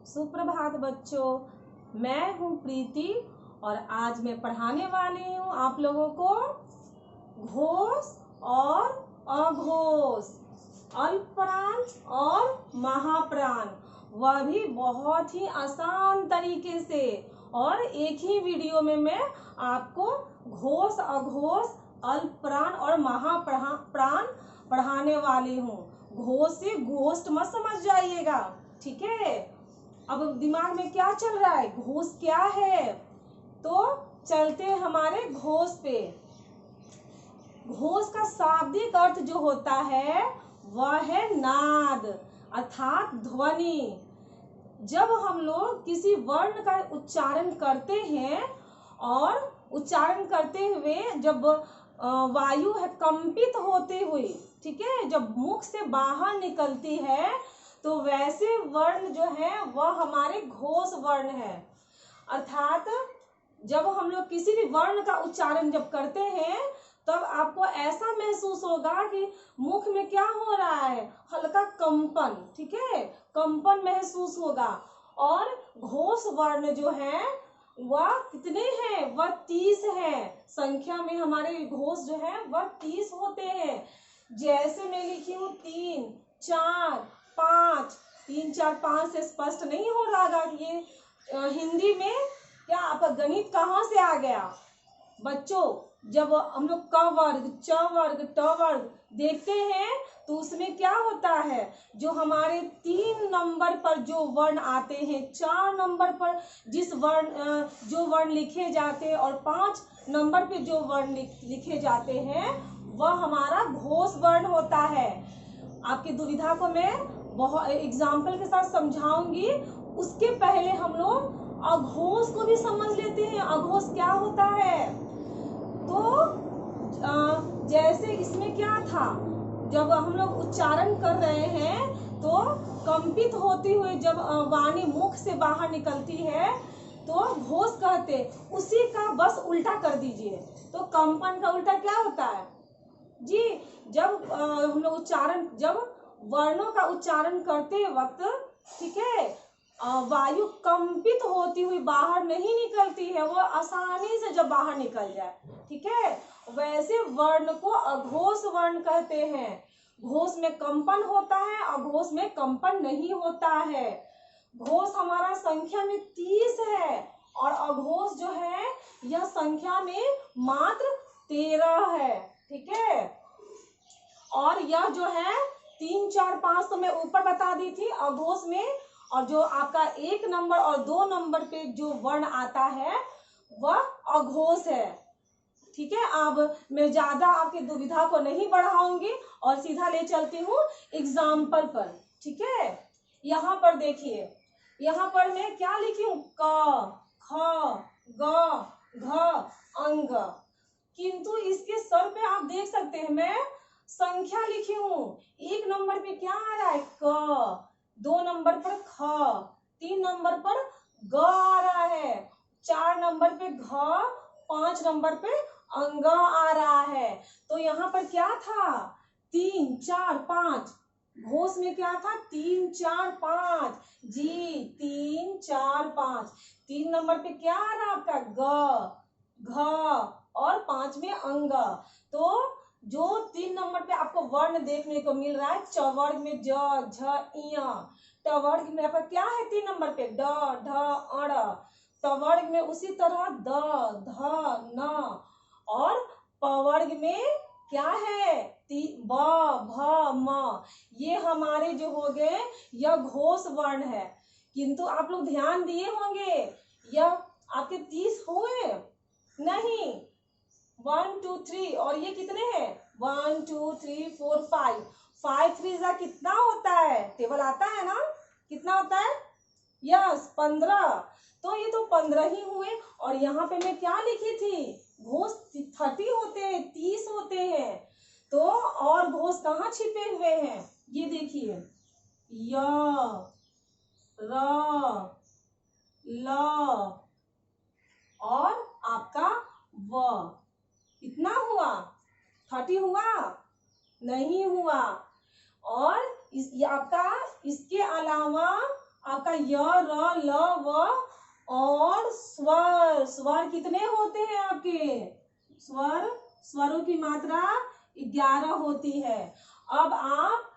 सुप्रभात बच्चों, मैं हूँ प्रीति और आज मैं पढ़ाने वाली हूँ आप लोगों को घोष और अघोष, अल्पप्राण और महाप्राण, वह भी बहुत ही आसान तरीके से। और एक ही वीडियो में मैं आपको घोष, अघोष, अल्पप्राण और महाप्राण पढ़ाने वाली हूँ। घोष से घोष्ट मत समझ जाइएगा, ठीक है। अब दिमाग में क्या चल रहा है, घोष क्या है, तो चलते हैं हमारे घोष पे। घोष का शाब्दिक अर्थ जो होता है वह है नाद अर्थात ध्वनि। जब हम लोग किसी वर्ण का उच्चारण करते हैं और उच्चारण करते हुए जब वायु है कंपित होते हुए, ठीक है, जब मुख से बाहर निकलती है तो वैसे वर्ण जो है वह हमारे घोष वर्ण है। अर्थात जब हम लोग किसी भी वर्ण का उच्चारण जब करते हैं तब आपको ऐसा महसूस होगा कि मुख में क्या हो रहा है, हल्का कंपन, ठीक है, कंपन महसूस होगा। और घोष वर्ण जो है वह कितने हैं, वह 30 है। संख्या में हमारे घोष जो है वह 30 होते हैं। जैसे मैं लिखी हूँ 3, 4, 5। 3, 4, 5 से स्पष्ट नहीं हो रहा कि ये हिंदी में क्या आपका गणित कहाँ से आ गया बच्चों। जब हम लोग क वर्ग, च वर्ग, ट वर्ग देखते हैं तो उसमें क्या होता है, जो हमारे 3 नंबर पर जो वर्ण आते हैं, 4 नंबर पर जो वर्ण लिखे जाते हैं और 5 नंबर पे जो वर्ण लिखे जाते हैं वह हमारा घोष वर्ण होता है। आपकी दुविधा को मैं बहुत एग्जाम्पल के साथ समझाऊंगी। उसके पहले हम लोग अघोष को भी समझ लेते हैं। अघोष क्या होता है, तो जैसे इसमें क्या था, जब हम लोग उच्चारण कर रहे हैं तो कंपित होती हुई जब वाणी मुख से बाहर निकलती है तो घोष कहते, उसी का बस उल्टा कर दीजिए। तो कंपन का उल्टा क्या होता है जी, जब हम लोग उच्चारण, जब वर्णों का उच्चारण करते वक्त, ठीक है, वायु कंपित होती हुई बाहर नहीं निकलती है, वो आसानी से जब बाहर निकल जाए, ठीक है, वैसे वर्ण को अघोष वर्ण कहते हैं। घोष में कंपन होता है, अघोष में कंपन नहीं होता है। घोष हमारा संख्या में 30 है और अघोष जो है यह संख्या में मात्र 13 है, ठीक है। और यह जो है 3, 4, 5 तो मैं ऊपर बता दी थी अघोष में, और जो आपका 1 नंबर और 2 नंबर पे जो वर्ण आता है वह अघोष है, ठीक है। अब मैं ज्यादा आपकी दुविधा को नहीं बढ़ाऊंगी और सीधा ले चलती हूँ एग्जाम्पल पर, ठीक है। यहाँ पर देखिए, यहाँ पर मैं क्या लिखी हूँ, क, ख, ग, घ, अंग, किंतु इसके सर पे आप देख सकते हैं मैं संख्या लिखी हूँ। 1 नंबर पे क्या आ रहा है, क, 2 नंबर पर ख, 3 नंबर पर ग आ रहा है, 4 नंबर पे घ, 5 नंबर पे अंग आ रहा है। तो यहाँ पर क्या था, 3, 4, 5। घोष में क्या था, 3, 4, 5 जी, 3, 4, 5। 3 नंबर पे क्या आ रहा है आपका, ग, घ और 5 में अंग। तो जो 3 नंबर पे आपको वर्ण देखने को मिल रहा है, च वर्ग में ज, झ, इय, ट वर्ग में आपका क्या है 3 नंबर पे, ड, ढ, अण, त वर्ग में उसी तरह द, ध, न, और प वर्ग में क्या है, ब, भ, म। ये हमारे जो हो गए यह घोष वर्ण है। किंतु आप लोग ध्यान दिए होंगे यह आपके 30 हुए नहीं, 1, 2, 3, और ये कितने हैं, 1, 2, 3, 4, 5। 5 3 जा कितना होता है, टेबल आता है ना, कितना होता है, यस 15। तो ये तो 15 ही हुए। और यहाँ पे मैं क्या लिखी थी, घोष 30 होते हैं, 30 होते हैं। तो और घोष कहाँ छिपे हुए हैं, ये देखिए, य, र, ल और आपका व। कितना हुआ, 30 हुआ नहीं हुआ। और आपका इसके अलावा आपका य र ल व और स्वर। स्वर कितने होते हैं आपके? स्वरों की मात्रा 11 होती है। अब आप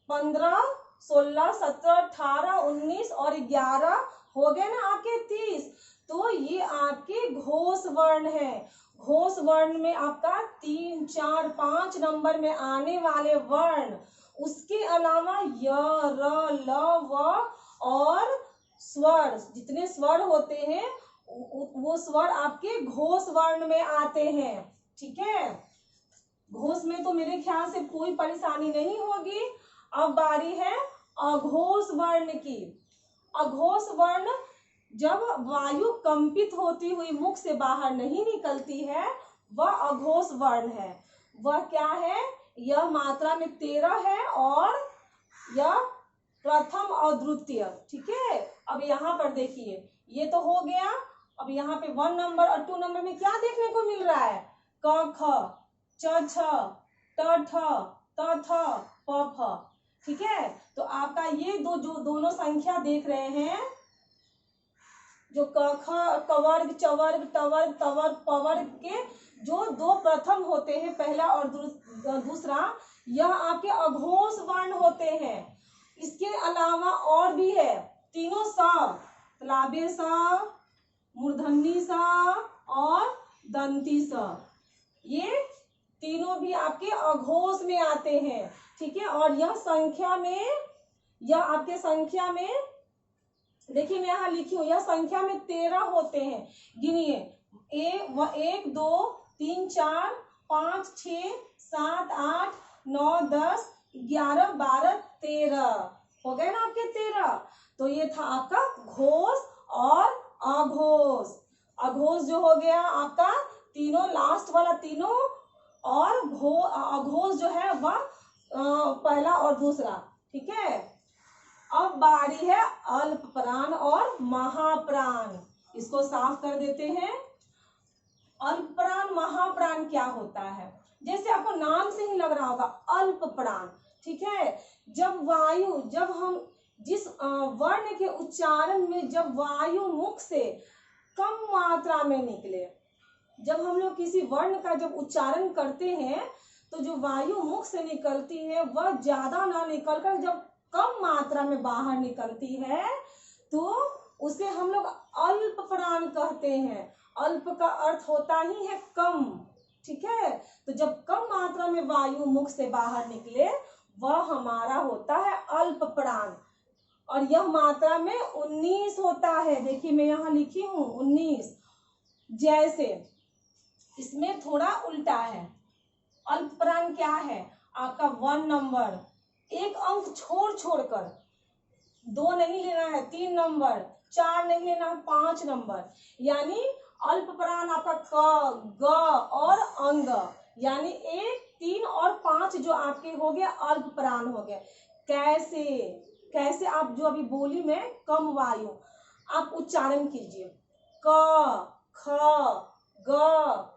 15, 16, 17, 18, 19 और 11 हो गए ना आपके 30। तो ये आपके घोष वर्ण है। घोष वर्ण में आपका 3, 4, 5 नंबर में आने वाले वर्ण, उसके अलावा य र ल व और स्वर, जितने स्वर होते हैं वो स्वर आपके घोष वर्ण में आते हैं। ठीक है, घोष में तो मेरे ख्याल से कोई परेशानी नहीं होगी। अब बारी है अघोष वर्ण की। अघोष वर्ण जब वायु कंपित होती हुई मुख से बाहर नहीं निकलती है, वह अघोष वर्ण है। वह क्या है? यह मात्रा में 13 है और यह प्रथम और द्वितीय। ठीक है, अब यहाँ पर देखिए, ये तो हो गया। अब यहाँ पे 1 नंबर और 2 नंबर में क्या देखने को मिल रहा है? क ख च छ ट ठ त थ प फ। ठीक है, तो आपका ये जो दोनों संख्या देख रहे हैं, जो क ख क वर्ग च वर्ग ट वर्ग त वर्ग प वर्ग के जो दो प्रथम होते हैं, पहला और दूसरा, यह आपके अघोष वर्ण होते हैं। इसके अलावा और भी है, तीनों स, तालव्य स, मूर्धन्य स और दंती स, ये तीनों भी आपके अघोष में आते हैं। ठीक है, और यह आपके संख्या में देखिए, मैं यहाँ लिखी हूँ, यह संख्या में 13 होते हैं। गिनिए, 1 2 3 4 5 6 7 8 9 10 11 12 13 हो गए ना आपके 13। तो ये था आपका घोष और अघोष। अघोष जो हो गया आपका तीनों, लास्ट वाला तीनों, और अघोष जो है वह पहला और दूसरा। ठीक है, अब बारी है अल्पप्राण और महाप्राण। इसको साफ कर देते हैं। अल्पप्राण महाप्राण क्या होता है? जैसे आपको नाम से ही लग रहा होगा, अल्पप्राण। ठीक है, जब हम जिस वर्ण के उच्चारण में जब वायु मुख से कम मात्रा में निकले, जब हम लोग किसी वर्ण का जब उच्चारण करते हैं तो जो वायु मुख से निकलती है वह ज्यादा ना निकलकर जब कम मात्रा में बाहर निकलती है, तो उसे हम लोग अल्पप्राण कहते हैं। अल्प का अर्थ होता ही है कम। ठीक है, तो जब कम मात्रा में वायु मुख से बाहर निकले, वह हमारा होता है अल्पप्राण। और यह मात्रा में 19 होता है। देखिए, मैं यहाँ लिखी हूँ 19। जैसे इसमें थोड़ा उल्टा है। अल्पप्राण क्या है? आपका 1 नंबर, एक अंक छोड़कर, 2 नहीं लेना है, 3 नंबर, 4 नहीं लेना है, 5 नंबर। यानी अल्पप्राण आपका क, ग और अंग, यानी 1, 3 और 5 जो आपके हो गया अल्पप्राण हो गए। कैसे आप जो अभी बोली में कम वायु, आप उच्चारण कीजिए, क ख ग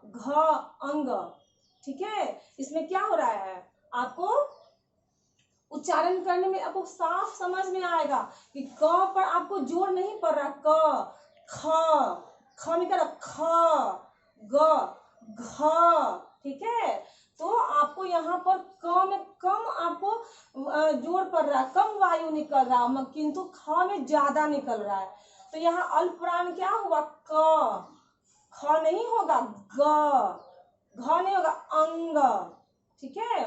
घ अंग। ठीक है, इसमें क्या हो रहा है? आपको उच्चारण करने में आपको साफ समझ में आएगा कि क पर आपको जोर नहीं पड़ रहा। क ख में क्या, ख ग घ। ठीक है, तो आपको यहाँ पर क में कम आपको जोर पड़ रहा है, कम वायु निकल रहा है, किंतु ख में ज्यादा निकल रहा है। तो यहाँ अल्पप्राण क्या हुआ? क, ख नहीं होगा, ग, घ नहीं होगा, अंग। ठीक है,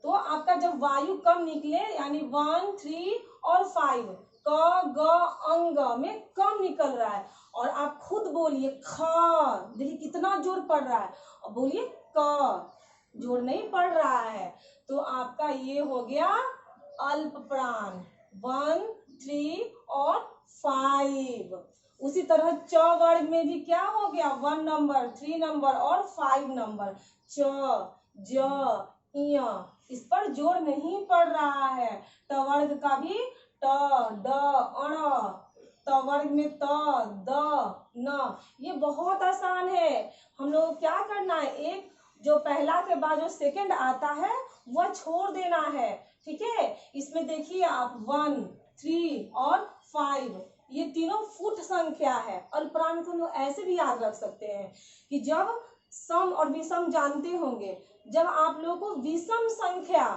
तो आपका जब वायु कम निकले, यानी 1, 3 और 5, क ग अंग में कम निकल रहा है, और आप खुद बोलिए ख, देखिए कितना जोर पड़ रहा है, और बोलिए क, जोर नहीं पड़ रहा है। तो आपका ये हो गया अल्पप्राण 1, 3 और 5। उसी तरह च वर्ग में भी क्या हो गया? 1 नंबर, 3 नंबर और 5 नंबर। च, ज, इय, इस पर जोर नहीं पड़ रहा है। ट वर्ग का भी ट, ड, अण, त वर्ग में त, द, न। ये बहुत आसान है। हम लोग क्या करना है, एक जो पहला के बाद जो सेकंड आता है वह छोड़ देना है। ठीक है, इसमें देखिए आप 1, 3 और 5 ये तीनों फुट संख्या है। अल्पप्राण को लोग ऐसे भी याद रख सकते हैं कि जब सम और विषम जानते होंगे, जब आप लोगों को विषम संख्या,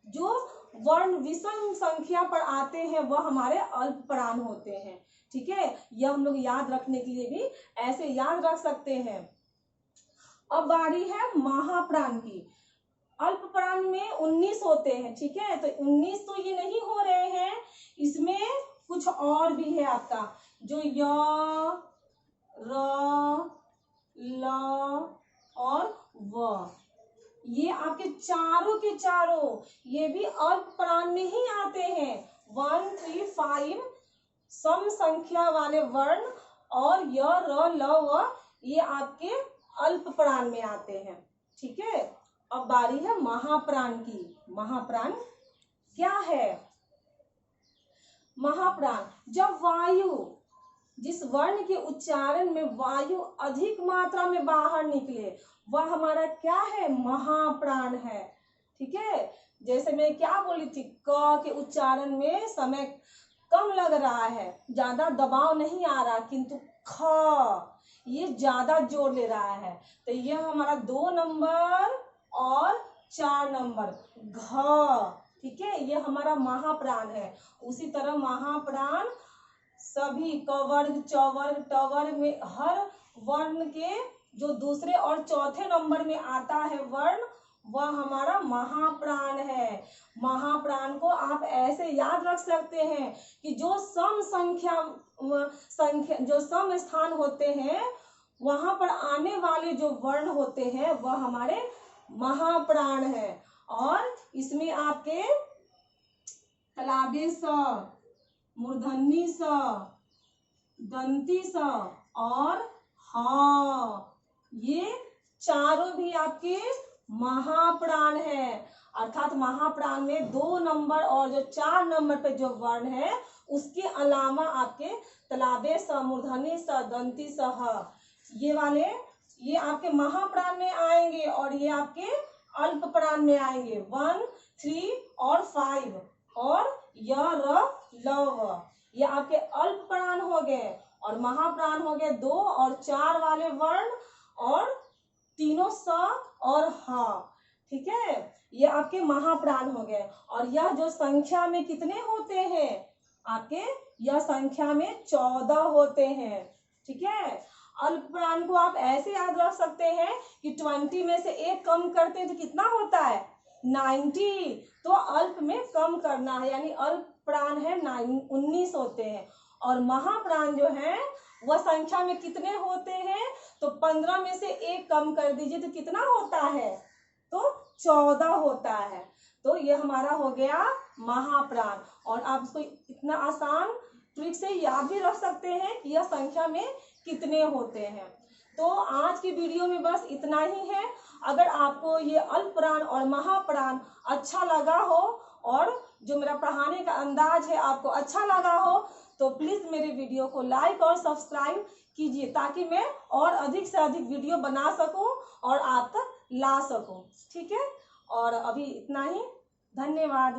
जो वर्ण विषम संख्या पर आते हैं वह हमारे अल्पप्राण होते हैं। ठीक है, यह हम लोग याद रखने के लिए भी ऐसे याद रख सकते हैं। अब बारी है महाप्राण की। अल्पप्राण में 19 होते हैं। ठीक है, तो 19 तो ये नहीं हो रहे हैं, इसमें कुछ और भी है आपका, जो य, र, ल और व, ये आपके चारों के चारों ये भी अल्पप्राण में ही आते हैं। 1, 3, 5 सम संख्या वाले वर्ण और य, र, ल, व ये आपके अल्पप्राण में आते हैं। ठीक है, अब बारी है महाप्राण की। महाप्राण क्या है? महाप्राण, जब वायु, जिस वर्ण के उच्चारण में वायु अधिक मात्रा में बाहर निकले वह हमारा क्या है? महाप्राण है। ठीक है, जैसे मैं क्या बोली थी, क के उच्चारण में समय कम लग रहा है, ज्यादा दबाव नहीं आ रहा, किंतु ख ये ज्यादा जोर ले रहा है, तो यह हमारा 2 नंबर और 4 नंबर घ। ठीक है, ये हमारा महाप्राण है। उसी तरह महाप्राण सभी क वर्ग, च वर्ग, ट वर्ग में हर वर्ण के जो दूसरे और चौथे नंबर में आता है वर्ण वह हमारा महाप्राण है। महाप्राण को आप ऐसे याद रख सकते हैं कि जो सम संख्या जो सम स्थान होते हैं वहां पर आने वाले जो वर्ण होते हैं वह हमारे महाप्राण है। और इसमें आपके तलाबे स, मूर्धन्य स, दंती स और ह ये चारों भी आपके महाप्राण है। अर्थात महाप्राण में 2 नंबर और जो 4 नंबर पे जो वर्ण है उसके अलावा आपके तलाबे स, मूर्धन्य स, दंती स, ह ये वाले ये आपके महाप्राण में आएंगे और ये आपके अल्पप्राण में आएंगे। 1, 3 और 5 और य, र, ल, व ये आपके अल्पप्राण हो गए और महाप्राण हो गए 2 और 4 वाले वर्ण और तीनों स और ह। ठीक है, ये आपके महाप्राण हो गए। और यह जो संख्या में कितने होते हैं आपके? यह संख्या में 14 होते हैं। ठीक है, अल्पप्राण को आप ऐसे याद रख सकते हैं कि 20 में से 1 कम करते हैं तो कितना होता है? 90। तो अल्प में कम करना है, यानी अल्पप्राण है 19 होते हैं। और महाप्राण जो है वह संख्या में कितने होते हैं? तो 15 में से 1 कम कर दीजिए तो कितना होता है? तो 14 होता है। तो ये हमारा हो गया महाप्राण। और आप इसको इतना आसान ट्रिक से याद भी रख सकते हैं कि यह संख्या में कितने होते हैं। तो आज की वीडियो में बस इतना ही है। अगर आपको ये अल्पप्राण और महाप्राण अच्छा लगा हो और जो मेरा पढ़ाने का अंदाज है आपको अच्छा लगा हो तो प्लीज मेरे वीडियो को लाइक और सब्सक्राइब कीजिए ताकि मैं और अधिक से अधिक वीडियो बना सकूं और आप तक ला सकूं। ठीक है, और अभी इतना ही, धन्यवाद।